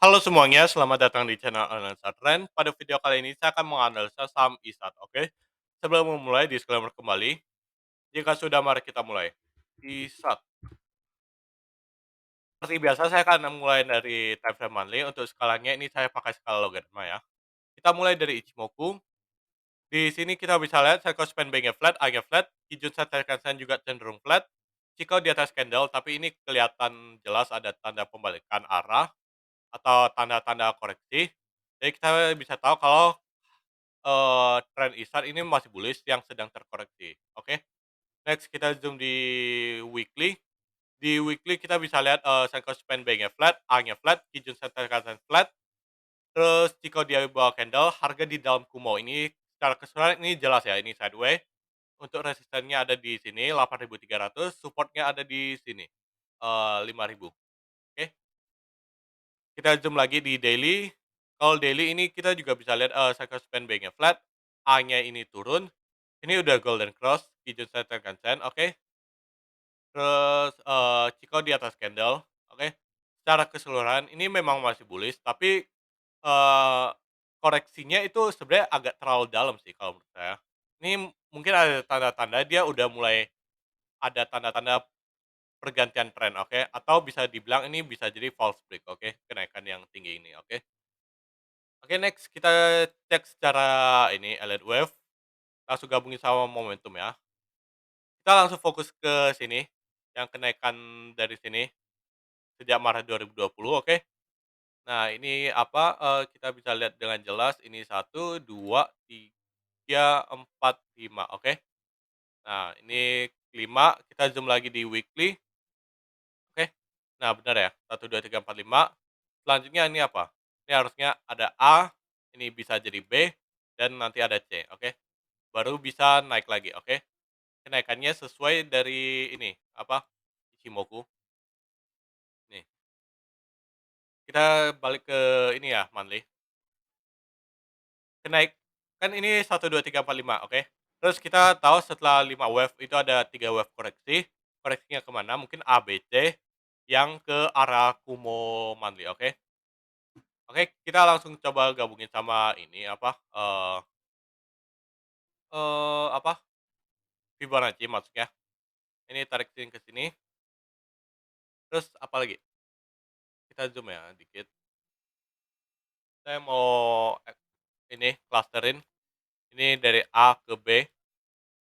Halo semuanya, selamat datang di channel Analisa Tren. Pada video kali ini saya akan menganalisa saham ISAT, oke? Sebelum memulai, disclaimer kembali. Jika sudah, mari kita mulai. ISAT. Seperti biasa, saya akan mulai dari time frame monthly. Untuk skalanya ini saya pakai skala logaritma ya. Kita mulai dari Ichimoku. Di sini kita bisa lihat cycle span B-nya flat, A-nya flat, Kijun Sen juga cenderung flat. Jika di atas candle, tapi ini kelihatan jelas ada tanda pembalikan arah atau tanda-tanda koreksi. Jadi kita bisa tahu kalau tren ISAR ini masih bullish yang sedang terkoreksi, oke. Next kita zoom di weekly. Di weekly kita bisa lihat, cycle span B-nya flat, A-nya flat, Kijun Sen flat, terus jika dia bawa candle, harga di dalam Kumo ini secara keseluruhan ini jelas ya, ini sideways. Untuk resistennya ada di sini 8.300, supportnya ada di sini, 5.000, oke. Kita zoom lagi di daily. Kalau daily ini kita juga bisa lihat, cycle span B-nya flat, A-nya ini turun. Ini udah golden cross, Kijun Sen, oke. Terus, Chikou di atas candle, oke. Secara keseluruhan ini memang masih bullish, tapi, koreksinya itu sebenarnya agak terlalu dalam sih kalau menurut saya. Ini mungkin ada tanda-tanda dia udah mulai ada tanda-tanda pergantian tren, oke. Atau bisa dibilang ini bisa jadi false break, oke, kenaikan yang tinggi ini, oke. Oke, next kita cek secara ini Elliott Wave, langsung gabungin sama momentum ya. Kita langsung fokus ke sini, yang kenaikan dari sini sejak Maret 2020, oke. Nah ini apa, kita bisa lihat dengan jelas ini 1, 2, 3, 4, 5, oke. Nah ini 5, kita zoom lagi di weekly, oke. Nah benar ya, 1, 2, 3, 4, 5. Selanjutnya ini apa? Ini harusnya ada A, ini bisa jadi B, dan nanti ada C, oke. Baru bisa naik lagi, oke. Kenaikannya sesuai dari ini, apa, Ichimoku, nih. Kita balik ke ini ya, monthly. Kan ini 1, 2, 3, 4, 5, oke. Terus kita tahu setelah 5 wave itu ada 3 wave koreksi. Koreksinya kemana? Mungkin A, B, C yang ke arah Kumo monthly, oke. Oke, kita langsung coba gabungin sama ini apa, apa, Fibonacci maksudnya. Ini tarik sini ke sini, terus apa lagi? Kita zoom ya dikit. Saya mau ini clusterin, ini dari A ke B,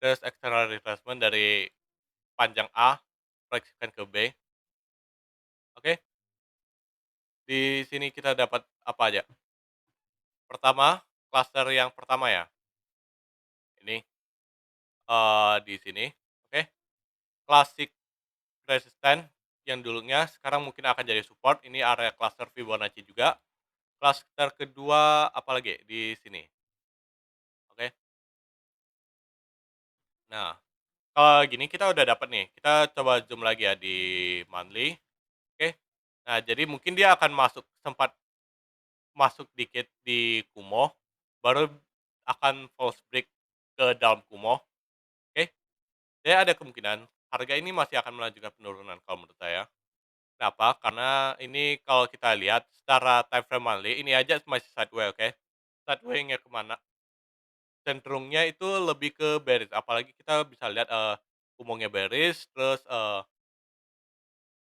terus external retracement dari panjang A, proyeksikan ke B, oke. Di sini kita dapat apa aja? Pertama, klaster yang pertama ya, ini, di sini, oke. Classic resisten yang dulunya sekarang mungkin akan jadi support, ini area cluster Fibonacci juga. Klaster kedua apalagi di sini, oke. Nah, kalau gini kita udah dapat nih, kita coba zoom lagi ya di monthly, oke. Nah, jadi mungkin dia akan sempat masuk dikit di Kumo, baru akan false break ke dalam Kumo, oke. Jadi ada kemungkinan harga ini masih akan melanjutkan penurunan kalau menurut saya. Kenapa? Karena ini kalau kita lihat secara time frame monthly ini aja masih sideways, oke. Sideways-nya kemana? Cenderungnya itu lebih ke bearish, apalagi kita bisa lihat, Kumonya bearish, terus,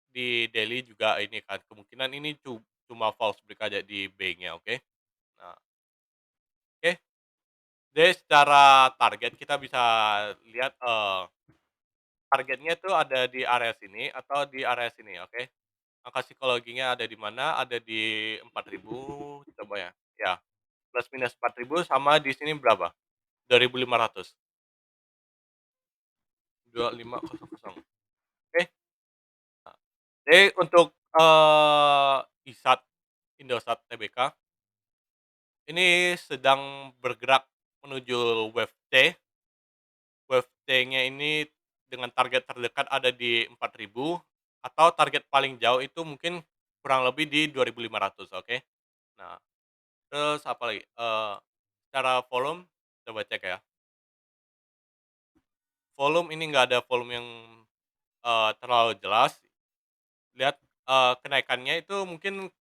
di daily juga ini kan, kemungkinan ini cuma false break aja di B-nya, oke. Nah, oke. Jadi secara target kita bisa lihat, targetnya tuh ada di area sini atau di area sini, oke. Angka psikologinya ada di mana? Ada di 4.000, coba ya. Ya, plus minus 4.000 sama di sini berapa? 2.500, 2500. Oke. Nah, jadi untuk, ISAT, Indosat Tbk, ini sedang bergerak menuju wave C. Wave C-nya ini dengan target terdekat ada di 4.000 atau target paling jauh itu mungkin kurang lebih di 2.500, oke. Nah, terus apa lagi, secara volume coba cek ya. Volume ini nggak ada volume yang, terlalu jelas. Lihat, kenaikannya itu mungkin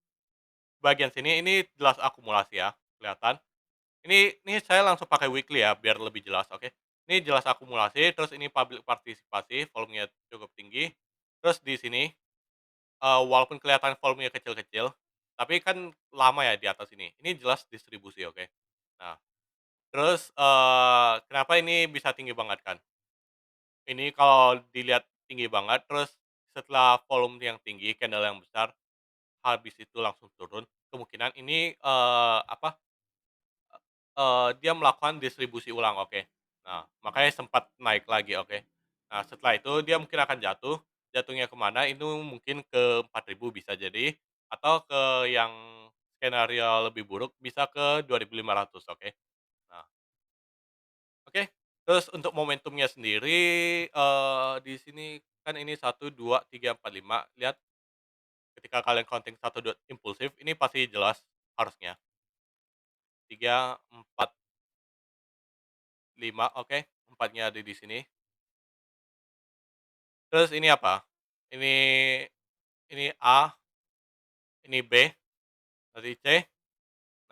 bagian sini ini jelas akumulasi ya, kelihatan. Ini saya langsung pakai weekly ya, biar lebih jelas, oke. Ini jelas akumulasi, terus ini public partisipasi, volumenya cukup tinggi. Terus di sini, walaupun kelihatan volumenya kecil-kecil, tapi kan lama ya di atas ini. Ini jelas distribusi, oke. Nah, terus, kenapa ini bisa tinggi banget kan? Ini kalau dilihat tinggi banget, terus setelah volume yang tinggi, candle yang besar, habis itu langsung turun, kemungkinan ini, dia melakukan distribusi ulang, oke. Nah, makanya sempat naik lagi, oke. Nah, setelah itu dia mungkin akan jatuh, jatuhnya kemana? Itu mungkin ke 4.000 bisa jadi, atau ke yang skenario lebih buruk bisa ke 2.500, oke. Nah, oke. Terus untuk momentumnya sendiri, di sini kan ini 1, 2, 3, 4, 5. Lihat ketika kalian counting 1, 2 impulsif, ini pasti jelas harusnya. 3, 4, 5, oke. Empatnya ada di sini. Terus ini apa? Ini ini A, ini B, berarti C.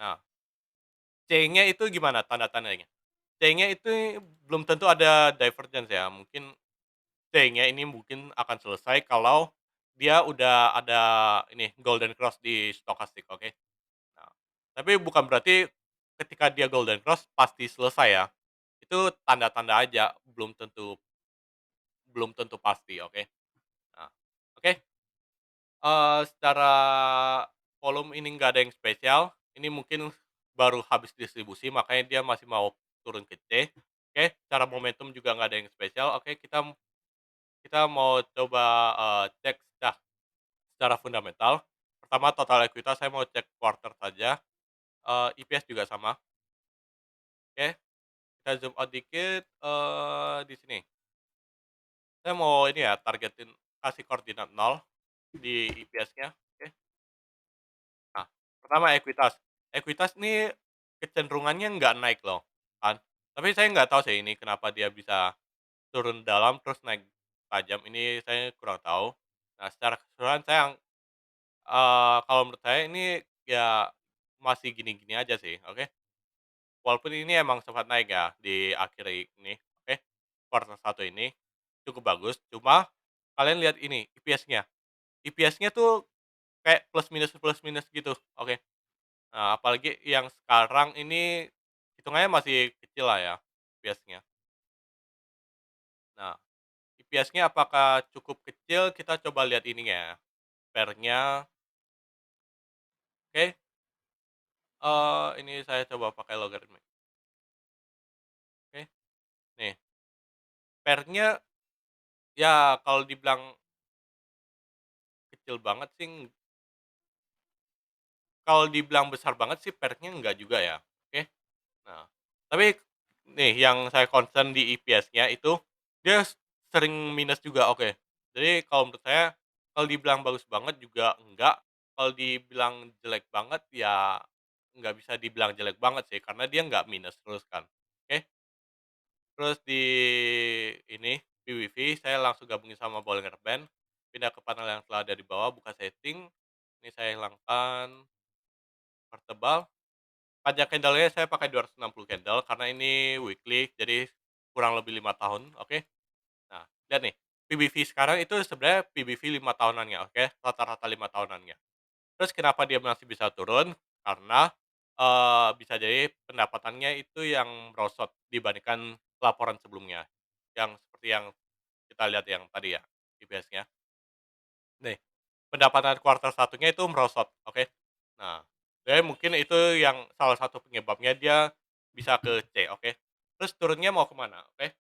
Nah, C-nya itu gimana tanda-tandanya? C-nya itu belum tentu ada divergence ya, mungkin C-nya ini mungkin akan selesai kalau dia udah ada ini golden cross di stokastik, oke. Nah, tapi bukan berarti ketika dia golden cross pasti selesai ya. Itu tanda-tanda aja, belum tentu pasti, oke. Nah, oke. Secara volume ini nggak ada yang spesial, ini mungkin baru habis distribusi makanya dia masih mau turun ke C. Oke, secara momentum juga nggak ada yang spesial, oke kita kita mau coba, cek secara fundamental. Pertama total ekuitas saya mau cek quarter saja, EPS juga sama, oke. Kita zoom out dikit, di sini. Saya mau ini ya, targetin kasih koordinat 0 di EPS-nya, oke. Nah, pertama ekuitas. Ekuitas nih kecenderungannya nggak naik loh, kan. Tapi saya nggak tahu sih ini kenapa dia bisa turun dalam terus naik tajam, ini saya kurang tahu. Nah, secara keseluruhan saya, kalau menurut saya ini ya masih gini-gini aja sih, oke. Walaupun ini emang sempat naik ya di akhir ini, oke. Kuartal 1 ini cukup bagus, cuma kalian lihat ini EPS-nya. EPS-nya tuh kayak plus minus gitu, oke. Nah, apalagi yang sekarang ini hitungannya masih kecil lah ya, EPS-nya. Nah, EPS-nya apakah cukup kecil, kita coba lihat ininya, pair-nya, oke, ini saya coba pakai logaritma, oke. Nih, pair-nya ya kalau dibilang kecil banget sih, kalau dibilang besar banget sih pair-nya enggak juga ya, oke. Nah, tapi nih yang saya concern di EPS-nya itu, dia sering minus juga, oke. Jadi kalau menurut saya, kalau dibilang bagus banget juga enggak, kalau dibilang jelek banget ya nggak bisa dibilang jelek banget sih, karena dia nggak minus terus kan, oke. Terus di ini, PWV saya langsung gabungin sama Bollinger Band, pindah ke panel yang telah ada di bawah, buka setting, ini saya hilangkan, pertebal. Pajak candle-nya saya pakai 260 candle karena ini weekly, jadi kurang lebih 5 tahun, oke. Nah, lihat nih, PBV sekarang itu sebenarnya PBV 5 tahunannya, oke, rata-rata 5 tahunannya. Terus kenapa dia masih bisa turun? Karena, bisa jadi pendapatannya itu yang merosot dibandingkan laporan sebelumnya, yang seperti yang kita lihat yang tadi ya, EPS-nya. Nih, pendapatan kuartal satunya itu merosot, oke. Nah, jadi mungkin itu yang salah satu penyebabnya dia bisa ke C, oke. Terus turunnya mau kemana, oke.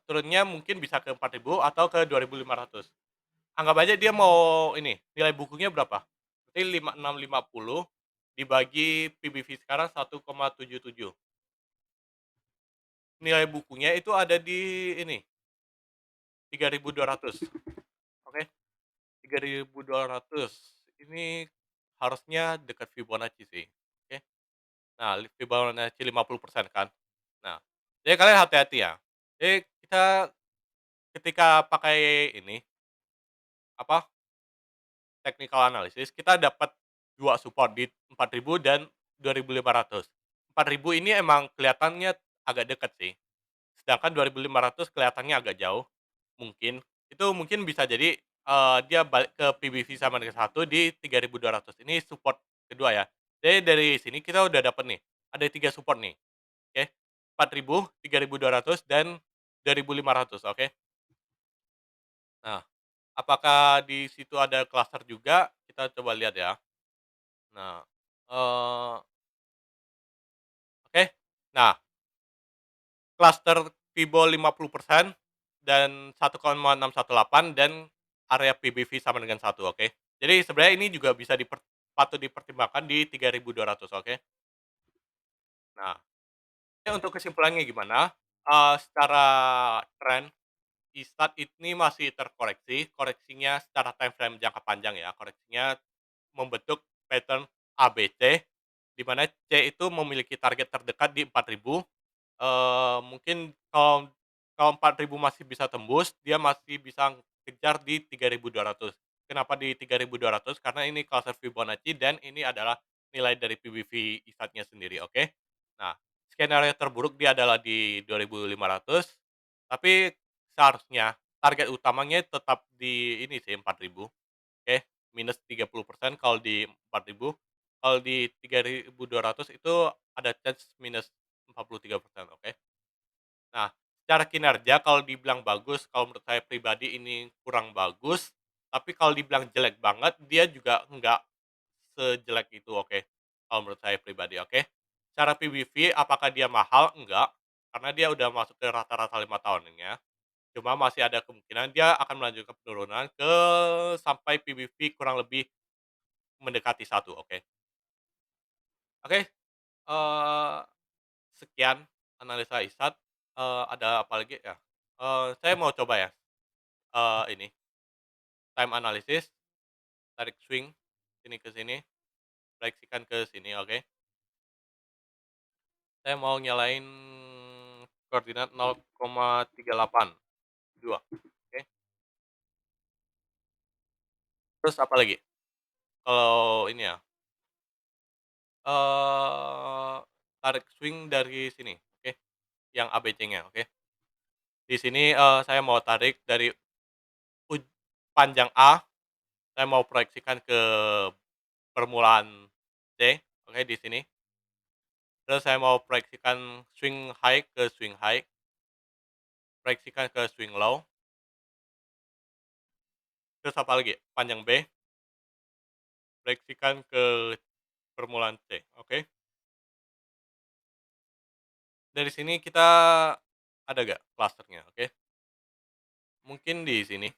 Turunnya mungkin bisa ke 4.000 atau ke 2.500. Anggap aja dia mau ini, nilai bukunya berapa? Berarti 5650 dibagi PBV sekarang 1,77. Nilai bukunya itu ada di ini, 3.200, oke. 3.200 ini harusnya dekat Fibonacci sih, oke. Nah, Fibonacci 50% kan. Nah, jadi kalian hati-hati ya. Jadi kita ketika pakai ini, apa, technical analysis, kita dapat 2 support di 4.000 dan 2.500. 4.000 ini emang kelihatannya agak dekat sih, sedangkan 2.500 kelihatannya agak jauh, mungkin. Itu mungkin bisa jadi, dia balik ke PBV sama dengan satu di 3.200. Ini support kedua ya. Jadi dari sini kita udah dapet nih, ada 3 support nih, oke. 4.000, 3.200, dan 2.500, oke. Nah, apakah di situ ada cluster juga? Kita coba lihat ya. Nah, oke. Nah, cluster Fibo 50% dan 1,618 dan area PBV sama dengan satu, oke. Jadi sebenarnya ini juga bisa patut dipertimbangkan di 3.200, oke. Nah, ini untuk kesimpulannya gimana? Secara tren, ISTAT ini masih terkoreksi, koreksinya secara time frame jangka panjang ya, koreksinya membentuk pattern ABC, di mana C itu memiliki target terdekat di 4.000. Mungkin kalau 4.000 masih bisa tembus, dia masih bisa kejar di 3.200. Kenapa di 3.200? Karena ini cluster Fibonacci dan ini adalah nilai dari PBV ISTAT-nya sendiri, oke. Nah, skenario terburuk dia adalah di 2.500, tapi seharusnya target utamanya tetap di ini sih 4.000, oke, minus 30% kalau di 4.000. Kalau di 3.200 itu ada chance minus 43%, oke. Nah, secara kinerja kalau dibilang bagus, kalau menurut saya pribadi ini kurang bagus, tapi kalau dibilang jelek banget, dia juga enggak sejelek itu, oke, kalau menurut saya pribadi, oke. Secara PBV apakah dia mahal? Enggak, karena dia udah masuk ke rata-rata 5 tahunnya. Cuma masih ada kemungkinan dia akan melanjutkan penurunan sampai PBV kurang lebih mendekati satu, oke. Oke, sekian analisa ISAT, ada apa lagi ya? Saya mau coba ya, ini, time analysis, tarik swing, sini ke sini, proyeksikan ke sini, oke. Saya mau nyalain koordinat 0,382, oke. Terus apa lagi? Kalau ini ya, tarik swing dari sini, oke, yang ABC-nya, oke. Di sini, saya mau tarik dari uj panjang A, saya mau proyeksikan ke permulaan C, oke, di sini. Terus saya mau proyeksikan swing high ke swing high, proyeksikan ke swing low, terus apa lagi? Panjang B, proyeksikan ke permulaan C, oke. Dari sini kita ada gak cluster-nya, oke. Mungkin di sini,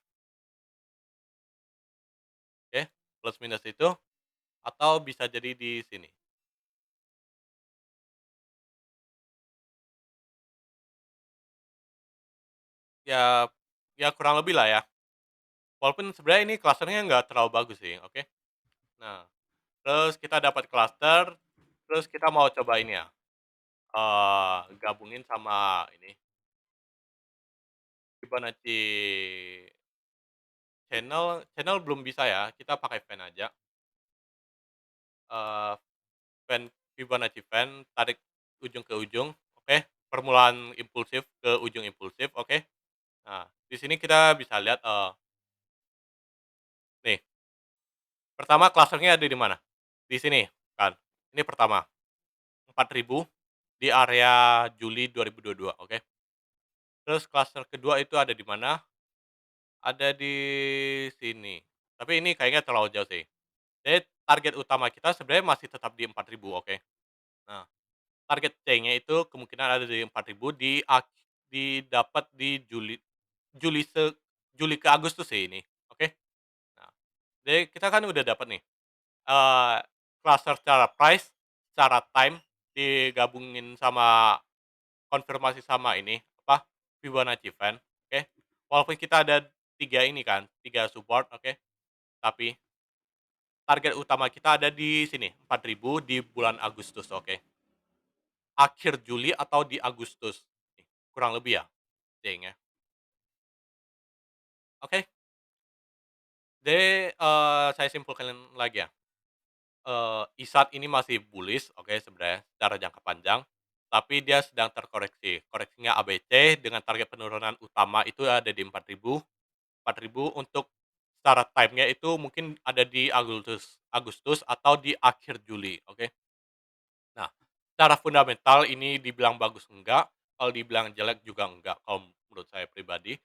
oke, plus minus itu, atau bisa jadi di sini. Ya ya kurang lebih lah ya, walaupun sebenarnya ini cluster-nya nggak terlalu bagus sih, oke. Nah, terus kita dapat cluster, terus kita mau coba ini ya, gabungin sama ini, Fibonacci channel channel belum bisa ya, kita pakai fan aja, eee, fan Fibonacci fan, tarik ujung ke ujung, oke, permulaan impulsif ke ujung impulsif, oke. Nah, di sini kita bisa lihat, nih, pertama cluster-nya ada di mana? Di sini kan, ini pertama, 4.000 di area Juli 2022, oke. Terus cluster kedua itu ada di mana? Ada di sini, tapi ini kayaknya terlalu jauh sih. Jadi target utama kita sebenarnya masih tetap di 4.000, oke. Nah, target C-nya itu kemungkinan ada di 4.000 didapat di Juli se Juli ke Agustus sih ini, oke. Nah, jadi kita kan udah dapat nih, eee, cluster secara price, secara time, digabungin sama konfirmasi sama ini, apa, Fibonacci fan, oke. Walaupun kita ada 3 ini kan, 3 support, oke, tapi target utama kita ada di sini, 4.000 di bulan Agustus, oke. Akhir Juli atau di Agustus, kurang lebih ya, D-nya. Oke, jadi, saya simpulkan lagi ya. ISAT ini masih bullish, oke, sebenarnya secara jangka panjang, tapi dia sedang terkoreksi. Koreksinya ABC dengan target penurunan utama itu ada di 4.000 untuk secara time-nya itu mungkin ada di Agustus Agustus atau di akhir Juli, oke. Nah, secara fundamental ini dibilang bagus enggak, kalau dibilang jelek juga enggak, kalau menurut saya pribadi.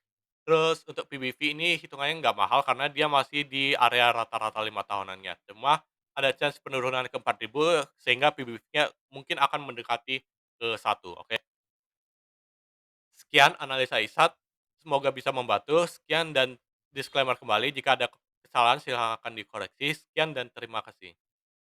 Terus untuk PBV ini hitungannya nggak mahal karena dia masih di area rata-rata 5 tahunannya. Cuma ada chance penurunan ke 4.000 sehingga PBV-nya mungkin akan mendekati ke 1, oke. Sekian analisa ISAT, semoga bisa membantu. Sekian dan disclaimer kembali, jika ada kesalahan silakan dikoreksi. Sekian dan terima kasih.